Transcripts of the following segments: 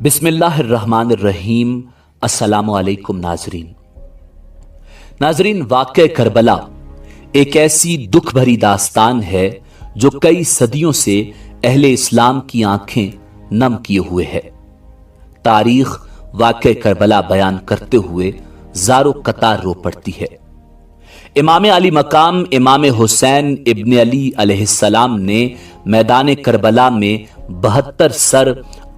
बिस्मिल्लाहिर्रहमानिर्रहीम। अस्सलामु अलैकुम नाजरीन, वाक़या करबला एक ऐसी दुख भरी दास्तान है जो कई सदियों से अहले इस्लाम की आंखें नम किए हुए है। तारीख वाक़या करबला बयान करते हुए ज़ारो कतार रो पड़ती है। इमाम अली मकाम इमाम हुसैन इब्न अली अलैहिस्सलाम ने मैदान करबला में 72 सर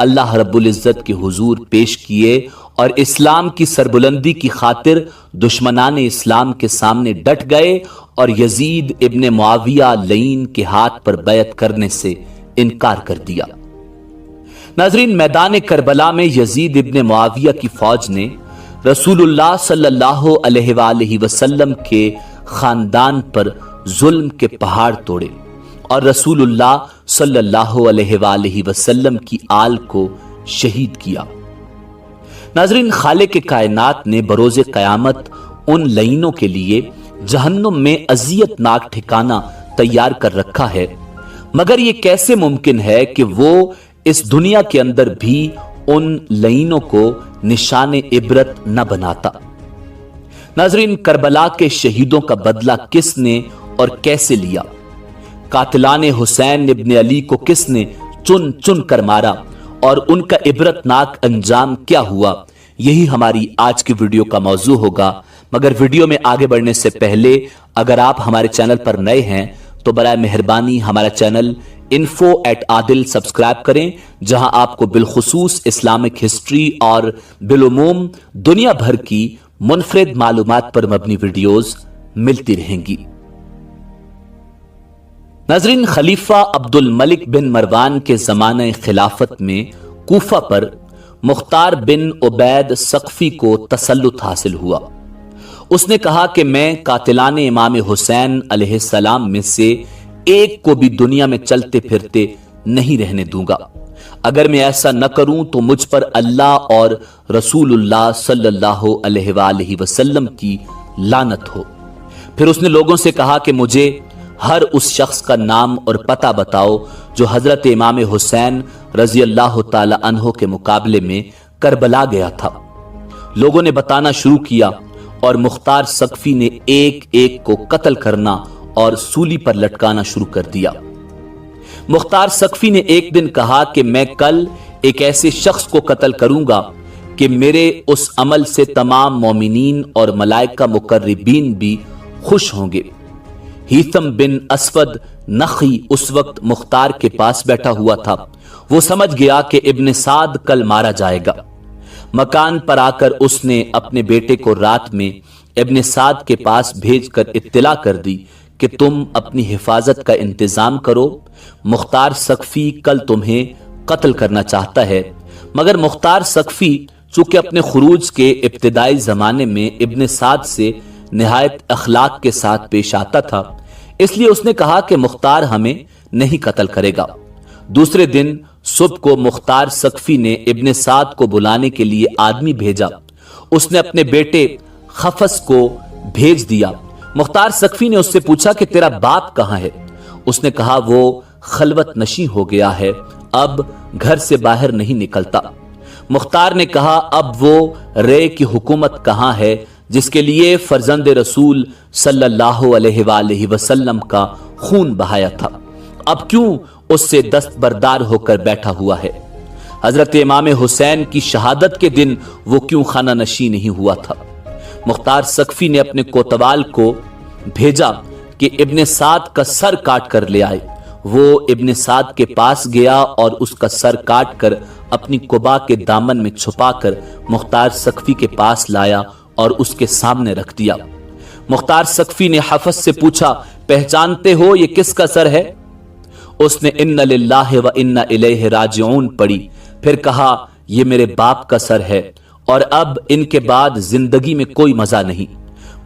अल्लाह रब्बुल इज़्ज़त के हुजूर पेश किए और इस्लाम की सरबुलंदी की खातिर दुश्मनान इस्लाम के सामने डट गए और यजीद इब्न मुआविया लईन के हाथ पर बैत करने से इनकार कर दिया। नाज़रीन, मैदान करबला में यजीद इब्न मुआविया की फौज ने रसूलुल्लाह सल्लल्लाहु अलैहि वसल्लम के खानदान पर जुल्म के पहाड़ तोड़े और रसूलुल्लाह सल्लल्लाहु अलैहि वसल्लम की आल को शहीद किया। नाज़रीन, खालिक कायनात ने बरोज़े क़यामत उन लईनों के लिए जहन्नुम में अज़ियतनाक ठिकाना तैयार कर रखा है, मगर यह कैसे मुमकिन है कि वो इस दुनिया के अंदर भी उन लईनों को निशान इबरत न बनाता। नाज़रीन, करबला के शहीदों का बदला किसने और कैसे लिया? कातिलान हुसैन इब्न अली को किसने चुन चुन कर मारा और उनका इबरतनाक अंजाम क्या हुआ? यही हमारी आज की वीडियो का मौजू होगा। मगर वीडियो में आगे बढ़ने से पहले अगर आप हमारे चैनल पर नए हैं तो बराए मेहरबानी हमारा चैनल info@adil सब्सक्राइब करें, जहां आपको बिलखुसूस इस्लामिक हिस्ट्री और बिलुमूम दुनिया भर की मुनफरिद मालूमात पर मबनी वीडियोस मिलती रहेंगी। नाज़रीन, खलीफा अब्दुल मलिक बिन मरवान के ज़माने खिलाफत में कूफा पर मुख्तार बिन उबैद सक़फ़ी को तसल्लुत हासिल हुआ। उसने कहा कि मैं कातिलान इमाम हुसैन अलैहिस्सलाम में से एक को भी दुनिया में चलते फिरते नहीं रहने दूंगा। अगर मैं ऐसा न करूं तो मुझ पर अल्लाह और रसूलुल्लाह सल्लल्लाहु अलैहि वसल्लम की लानत हो। फिर उसने लोगों से कहा कि मुझे हर उस शख्स का नाम और पता बताओ जो हजरत इमाम हुसैन रजी अल्लाह ताला अन्हो के मुकाबले में करबला गया था। लोगों ने बताना शुरू किया और मुख्तार सक़फ़ी ने एक एक को कत्ल करना और सूली पर लटकाना शुरू कर दिया। मुख्तार सक़फ़ी ने एक दिन कहा कि मैं कल एक ऐसे शख्स को कत्ल करूंगा कि मेरे उस अमल से तमाम मोमिनीन और मलाइका मुकर्रबीन भी खुश होंगे। हीथम बिन असवद नखी उस वक्त मुख्तार के पास बैठा हुआ था। वो समझ गया कि इब्न साद कल मारा जाएगा। मकान पर आकर उसने अपने बेटे को रात में इब्न साद के पास भेजकर इत्तला कर दी कि तुम अपनी हिफाजत का इंतजाम करो, मुख्तार सक़फ़ी कल तुम्हें कत्ल करना चाहता है। मगर मुख्तार सक़फ़ी चूंकि अपने खुरूज के इब्तिदाई जमाने में इब्न साद से निहायत अखलाक के साथ पेश आता था, इसलिए उसने कहा कि मुख्तार हमें नहीं कत्ल करेगा। दूसरे दिन सुबह को मुख्तार सक़फ़ी ने इब्न साद को बुलाने के लिए आदमी भेजा। उसने अपने बेटे खफस को भेज दिया। मुख्तार सक़फ़ी ने उससे पूछा कि तेरा बाप कहाँ है? उसने कहा वो खलवत नशी हो गया है, अब घर से बाहर नहीं निकलता। मुख्तार ने कहा अब वो रे की हुकूमत कहाँ है जिसके लिए फर्जंद रसूल सल्लल्लाहु अलैहि वसल्लम का खून बहाया था? अब क्यों उससे दस्तबरदार होकर बैठा हुआ है? हजरत इमाम हुसैन की शहादत के दिन वो क्यों खाना नशी नहीं हुआ था? मुख्तार सक़फ़ी ने अपने कोतवाल को भेजा कि इब्न साद का सर काट कर ले आए। वो इब्न साद के पास गया और उसका सर काट कर अपनी कुबा के दामन में छुपाकर मुख्तार सक़फ़ी के पास लाया और उसके सामने रख दिया। मुख्तार सक़फ़ी ने हफ़स से पूछा, पहचानते हो ये किसका सर है? उसने इन्ना लिल्लाहि व इन्ना इलैहि राजिऊन पढ़ी। फिर कहा ये मेरे बाप का सर है और अब इनके बाद जिंदगी में कोई मजा नहीं।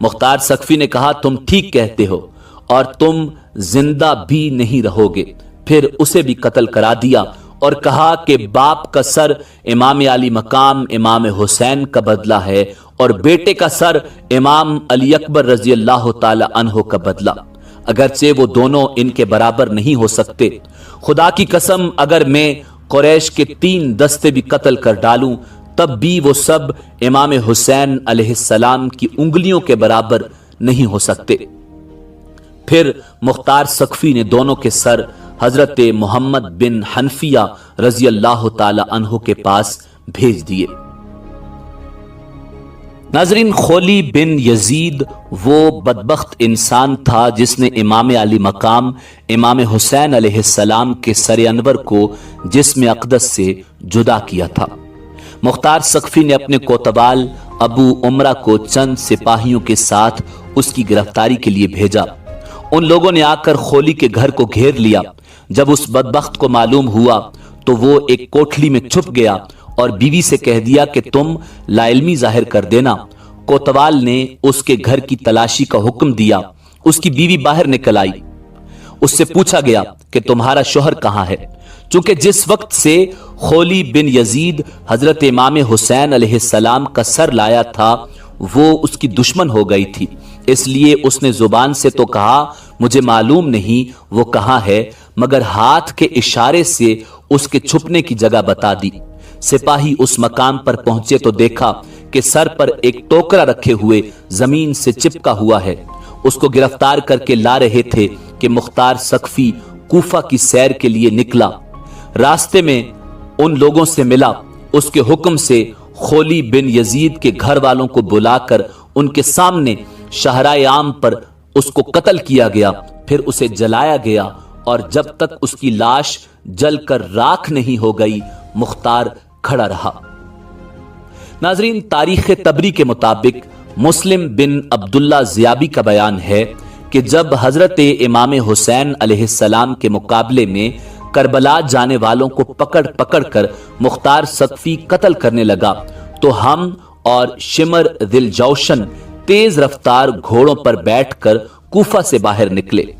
मुख्तार सक़फ़ी ने कहा तुम ठीक कहते हो और तुम जिंदा भी नहीं रहोगे। फिर उसे भी कत्ल करा दिया और कहा कि बाप का सर इमाम अली मकाम इमाम हुसैन का बदला है और बेटे का सर इमाम अली अकबर रजी अल्लाह ताला अन्हो का बदला। अगरचे वो दोनों इनके बराबर नहीं हो सकते। खुदा की कसम अगर मैं कुरैश के 3 दस्ते भी कत्ल कर डालूं, तब भी वो सब इमाम हुसैन अलैहिस्सलाम की उंगलियों के बराबर नहीं हो सकते। फिर मुख्तार सक़फ़ी ने दोनों के सर हजरत मोहम्मद बिन हनफिया रजी अल्लाह ताला अन्हु के पास भेज दिए। नाज़रीन, खोली बिन यजीद वो बदबख्त इंसान था जिसने इमाम अली मकाम इमाम हुसैन अलैहिस्सलाम के सर अनवर को जिस्म अक़दस से जुदा किया था। मुख्तार सक़फ़ी ने अपने कोतवाल अबू उमरा को चंद सिपाहियों के साथ उसकी गिरफ्तारी के लिए भेजा। उन लोगों ने आकर खोली के घर को घेर लिया। जब उस बदबख्त को मालूम हुआ तो वो एक कोठली में छुप गया और बीवी से कह दिया कि तुम लाइल्मी जाहिर कर देना। कोतवाल ने उसके घर की तलाशी का हुक्म दिया। उसकी बीवी बाहर निकल आई। उससे पूछा गया कि तुम्हारा शोहर कहाँ है। चूंकि जिस वक्त से खोली बिन यजीद हजरत इमाम हुसैन अलैहिस्सलाम का सर लाया था वो उसकी दुश्मन हो गई थी, इसलिए उसने जुबान से तो कहा मुझे मालूम नहीं वो कहाँ है, मगर हाथ के इशारे से उसके छुपने की जगह बता दी। सिपाही उस मकाम पर पहुंचे तो देखा कि सर पर एक टोकरा रखे हुए जमीन से चिपका हुआ है। उसको गिरफ्तार करके ला रहे थे कि मुख्तार सक़फ़ी कूफा की सैर के लिए निकला। रास्ते में उन लोगों से मिला। उसके हुक्म से खोली बिन यजीद के घर वालों को बुलाकर उनके सामने शाहराए आम पर उसको कत्ल किया गया। फिर उसे जलाया गया और जब तक उसकी लाश जलकर राख नहीं हो गई मुख्तार खड़ा रहा। नाजरीन, तारीख तबरी के मुताबिक मुस्लिम बिन अब्दुल्ला ज़ियाबी का बयान है कि जब हजरत इमाम हुसैन अलैहिस्सलाम के मुकाबले में करबला जाने वालों को पकड़ पकड़ कर मुख्तार सक़फ़ी कत्ल करने लगा तो हम और शिमर दिल जौशन तेज रफ्तार घोड़ों पर बैठकर कूफा से बाहर निकले।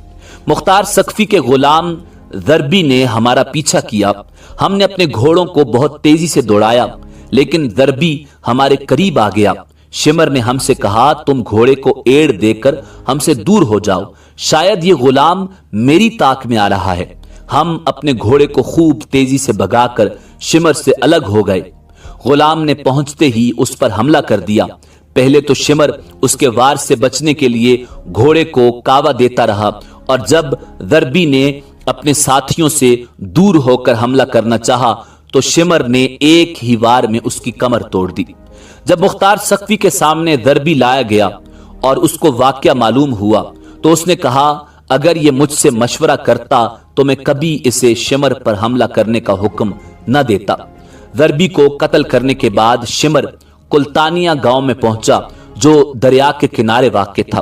मुख्तार सक़फ़ी के गुलाम ज़रबी ने हमारा पीछा किया। हमने अपने घोड़ों को बहुत तेजी से दौड़ाया, लेकिन ज़रबी हमारे करीब आ गया। शिमर ने हमसे कहा तुम घोड़े को एड़ देकर हमसे दूर हो जाओ, शायद ये गुलाम मेरी ताक में आ रहा है। हम अपने घोड़े को खूब तेजी से भगाकर शिमर से अलग हो गए। गुलाम ने पहुंचते ही उस पर हमला कर दिया। पहले तो शिमर उसके वार से बचने के लिए घोड़े को कावा देता रहा और जब ज़रबी ने अपने साथियों से दूर होकर हमला करना चाहा तो शिमर ने एक ही वार में उसकी कमर तोड़ दी। जब मुख्तार सक़फ़ी के सामने ज़रबी लाया गया और उसको वाक़या मालूम हुआ तो उसने कहा अगर ये मुझसे मशवरा करता तो मैं कभी इसे शिमर पर हमला करने का हुक्म न देता। ज़रबी को कत्ल करने के बाद शिमर कुल्तानिया गांव में पहुंचा जो दरिया के किनारे वाक़ था।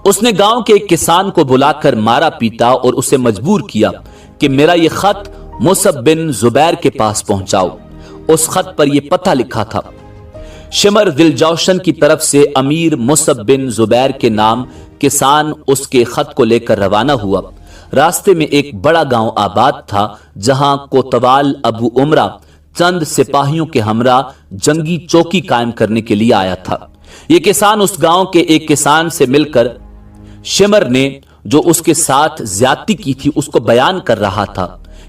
उसने गांव के एक किसान को बुलाकर मारा पीटा और उसे मजबूर किया कि मेरा ये खत मुसब बिन जुबैर के पास पहुंचाओ। उस खत पर यह पता लिखा था। शिमर दिलजौशन की तरफ से अमीर मुसब बिन जुबैर के नाम किसान उसके खत को लेकर रवाना हुआ। रास्ते में एक बड़ा गांव आबाद था जहां कोतवाल अबू उमरा चंद सिपाहियों के हमरा जंगी चौकी कायम करने के लिए आया था। यह किसान उस गांव के एक किसान से मिलकर शिमर ने जो उसके साथ ज्यादती की थी उसको बयान कर रहा था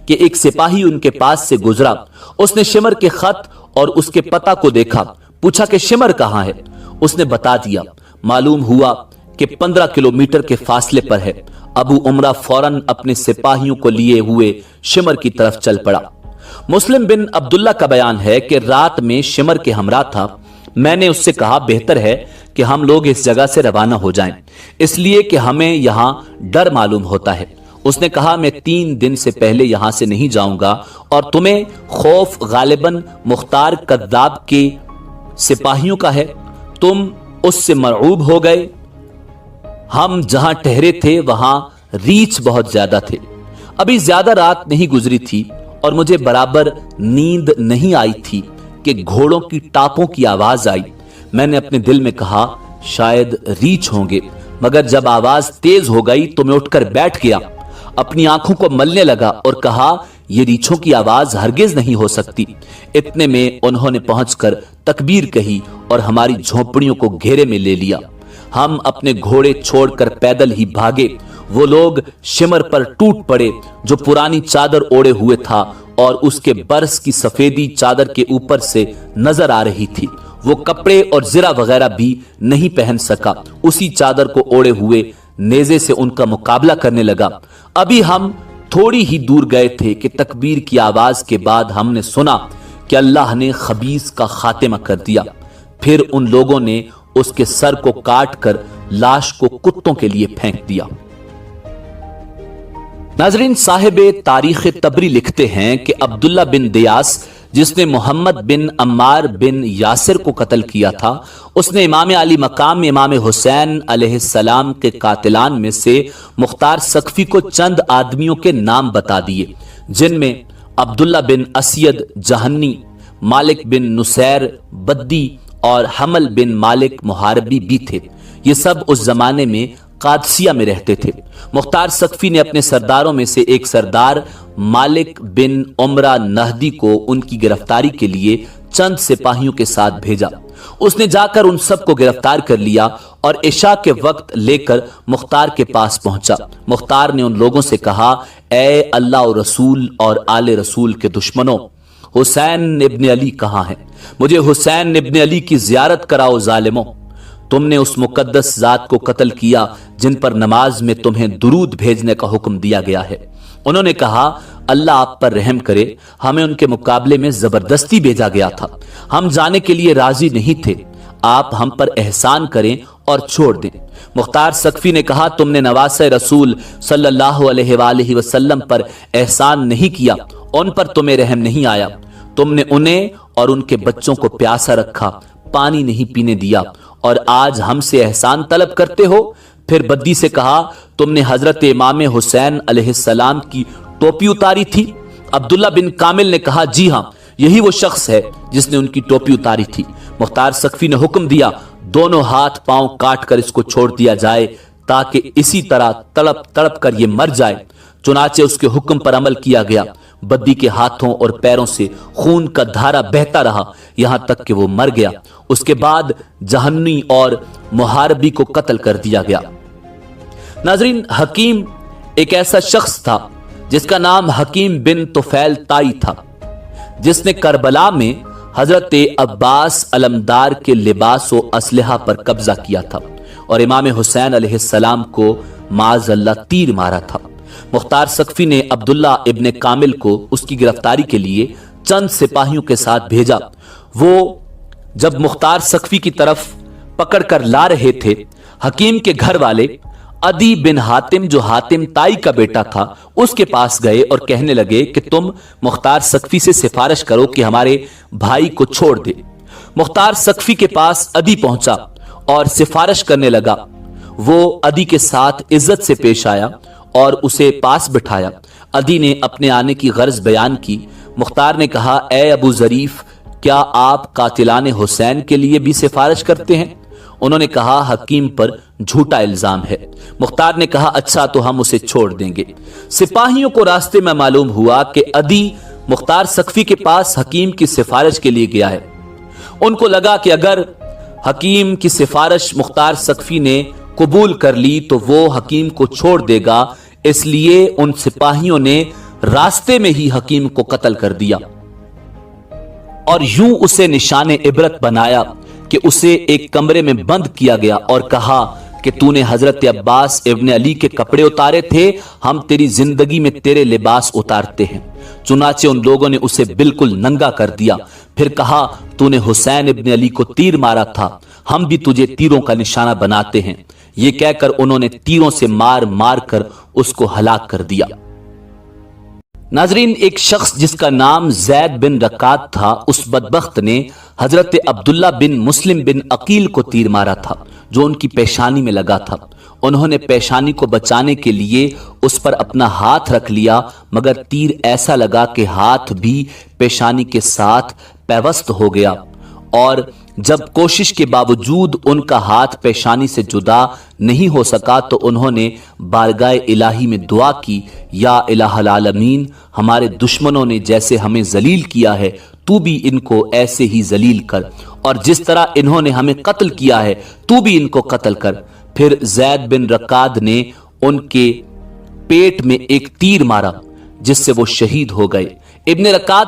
कि एक सिपाही उनके पास से गुजरा। उसने शिमर के खत और उसके पता को देखा, पूछा कि शिमर कहाँ है। उसने बता दिया। मालूम हुआ कि 15 किलोमीटर के फासले पर है। अबू उमरा फौरन अपने सिपाहियों को लिए हुए शिमर की तरफ चल पड़ा। मुस्लिम बिन अब्दुल्ला का बयान है कि रात में शिमर के हमरा था। मैंने उससे कहा बेहतर है कि हम लोग इस जगह से रवाना हो जाएं, इसलिए कि हमें यहां डर मालूम होता है। उसने कहा मैं 3 दिन से पहले यहां से नहीं जाऊंगा और तुम्हें खौफ गालिबन मुख्तार कद्दाब के सिपाहियों का है। तुम उससे मरऊब हो गए। हम जहां ठहरे थे वहां रीछ बहुत ज्यादा थे। अभी ज्यादा रात नहीं गुजरी थी और मुझे बराबर नींद नहीं आई थी कि घोड़ों की टापों की आवाज आई। मैंने अपने दिल में कहा शायद रीछ होंगे, मगर जब आवाज तेज हो गई तो मैं उठकर बैठ गया। अपनी आंखों को मलने लगा और कहा यह रीछों की आवाज हरगिज नहीं हो सकती। इतने में उन्होंने पहुंचकर तकबीर कही और हमारी झोपड़ियों को घेरे में ले लिया। हम अपने घोड़े छोड़कर पैदल ही भागे। वो लोग शिमर पर टूट पड़े जो पुरानी चादर ओढ़े हुए था और उसके बरस की सफेदी चादर के ऊपर से नजर आ रही थी। वो कपड़े और जिरा वगैरह भी नहीं पहन सका। उसी चादर को ओढ़े हुए नेजे से उनका मुकाबला करने लगा। अभी हम थोड़ी ही दूर गए थे कि तकबीर की आवाज के बाद हमने सुना कि अल्लाह ने खबीस का खात्मा कर दिया। फिर उन लोगों ने उसके सर को काट कर लाश को कुत्तों के लिए फेंक दिया। नाजरीन, साहिबे तारीख तबरी लिखते हैं कि अब्दुल्ला बिन दियास, जिसने मोहम्मद बिन अम्मार बिन यासिर को कत्ल किया था, उसने इमाम अली मकाम इमाम हुसैन अलैहिस्सलाम के कातिलान में से मुख्तार सकफी को चंद आदमियों के नाम बता दिए, जिनमें अब्दुल्ला बिन असयद जहन्नी, मालिक बिन नुसैर बद्दी और हमल बिन मालिक मुहारबी भी थे। ये सब उस जमाने में कादसिया में रहते थे। मुख्तार सकफी ने अपने सरदारों में से एक सरदार मालिक बिन उमरा नहदी को उनकी गिरफ्तारी के लिए चंद सिपाहियों के साथ भेजा। उसने जाकर उन सब को गिरफ्तार कर लिया और इशा के वक्त लेकर मुख्तार के पास पहुंचा। मुख्तार ने उन लोगों से कहा, ए अल्लाह और रसूल और आले रसूल के दुश्मनों, हुसैन इब्न अली कहाँ है? मुझे हुसैन इब्न अली की जियारत कराओ जालिमों। तुमने उस मुकद्दस जात को कत्ल किया जिन पर नमाज में तुम्हें दुरूद भेजने का हुक्म दिया गया है। उन्होंने कहा, अल्लाह आप पर रहम करे, हमें उनके मुकाबले में जबरदस्ती भेजा गया था, हम जाने के लिए राजी नहीं थे, आप हम पर एहसान करें और छोड़ दें। मुख्तार सकफी ने कहा, तुमने नवासे रसूल सल्लल्लाहु अलैहि वसल्लम पर एहसान नहीं किया, उन पर तुम्हें रहम नहीं आया। तुमने उन्हें और उनके बच्चों को प्यासा रखा, पानी नहीं पीने दिया, और आज हमसे एहसान तलब करते हो। फिर बद्दी से कहा, तुमने हजरत इमाम हुसैन अलैहिस्सलाम की टोपी उतारी थी? अब्दुल्ला बिन कामिल ने कहा, जी हां, यही वो शख्स है जिसने उनकी टोपी उतारी थी। मुख्तार सकफी ने हुक्म दिया, दोनों हाथ पांव काट कर इसको छोड़ दिया जाए ताकि इसी तरह तड़प तड़प कर ये मर जाए। चुनाचे उसके हुक्म पर अमल किया गया। बद्दी के हाथों और पैरों से खून का धारा बहता रहा यहां तक कि वो मर गया। उसके बाद जहन्नी और मुहारबी को कत्ल कर दिया गया। नाजरीन, हकीम एक ऐसा शख्स था जिसका नाम हकीम बिन तुफैल ताई था, जिसने करबला में हजरत अब्बास अलमदार के लिबास व असलहा पर कब्जा किया था और इमाम हुसैन अलैहिस्सलाम को माज़अल्लाह तीर मारा था। मुख्तार सकफी ने अब्दुल्ला इब्ने कामिल को उसकी गिरफ्तारी के लिए चंद सिपाहियों के साथ भेजा। वो जब मुख्तार सकफी की तरफ पकड़ कर ला रहे थे, हकीम के घर वाले अदी बिन हातिम, जो हातिम ताई का बेटा था, उसके पास गए और कहने लगे कि तुम मुख्तार सकफी से सिफारिश करो कि हमारे भाई को छोड़ दे। मुख्तार सकफी के पास अदी पहुंचा और सिफारिश करने लगा। वो अदी के साथ इज्जत से पेश आया और उसे पास बिठाया। अदी ने अपने आने की गर्ज बयान की। मुख्तार ने कहा, ए अबू जरीफ, क्या आप कातिलाने हुसैन के लिए भी सिफारिश करते हैं? उन्होंने कहा, हकीम पर झूठा इल्जाम है। मुख्तार ने कहा, अच्छा तो हम उसे छोड़ देंगे। सिपाहियों को रास्ते में मालूम हुआ कि अदी मुख्तार सकफी के पास हकीम की सिफारिश के लिए गया है। उनको लगा कि अगर हकीम की सिफारिश मुख्तार सकफी ने कबूल कर ली तो वो हकीम को छोड़ देगा, इसलिए उन सिपाहियों ने रास्ते में ही हकीम को कत्ल कर दिया और यूं उसे निशाने इबरत बनाया कि उसे एक कमरे में बंद किया गया और कहा कि तूने हजरत अब्बास इब्ने अली के कपड़े उतारे थे, हम तेरी जिंदगी में तेरे लिबास उतारते हैं। चुनाचे उन लोगों ने उसे बिल्कुल नंगा कर दिया। फिर कहा, तूने हुसैन इब्ने अली को तीर मारा था, हम भी तुझे तीरों का निशाना बनाते हैं। ये कहकर उन्होंने तीरों से मार मार कर उसको हलाक कर दिया। नाजरीन, एक शख्स जिसका नाम जैद बिन रकात था, उस बदबख्त ने हजरत अब्दुल्ला बिन मुस्लिम बिन अकील को तीर मारा था जो उनकी पेशानी में लगा था। उन्होंने पेशानी को बचाने के लिए उस पर अपना हाथ रख लिया, मगर तीर ऐसा लगा कि हाथ भी पेशानी के साथ पैवस्त हो गया और जब कोशिश के बावजूद उनका हाथ पेशानी से जुदा नहीं हो सका तो उन्होंने बारगाह इलाही में दुआ की, या इलाहल आलमीन, हमारे दुश्मनों ने जैसे हमें जलील किया है तू भी इनको ऐसे ही जलील कर, और जिस तरह इन्होंने हमें कत्ल किया है तू भी इनको कत्ल कर। फिर जैद बिन रकाद ने उनके पेट में एक तीर मारा जिससे वो शहीद हो गए। ابن رکعت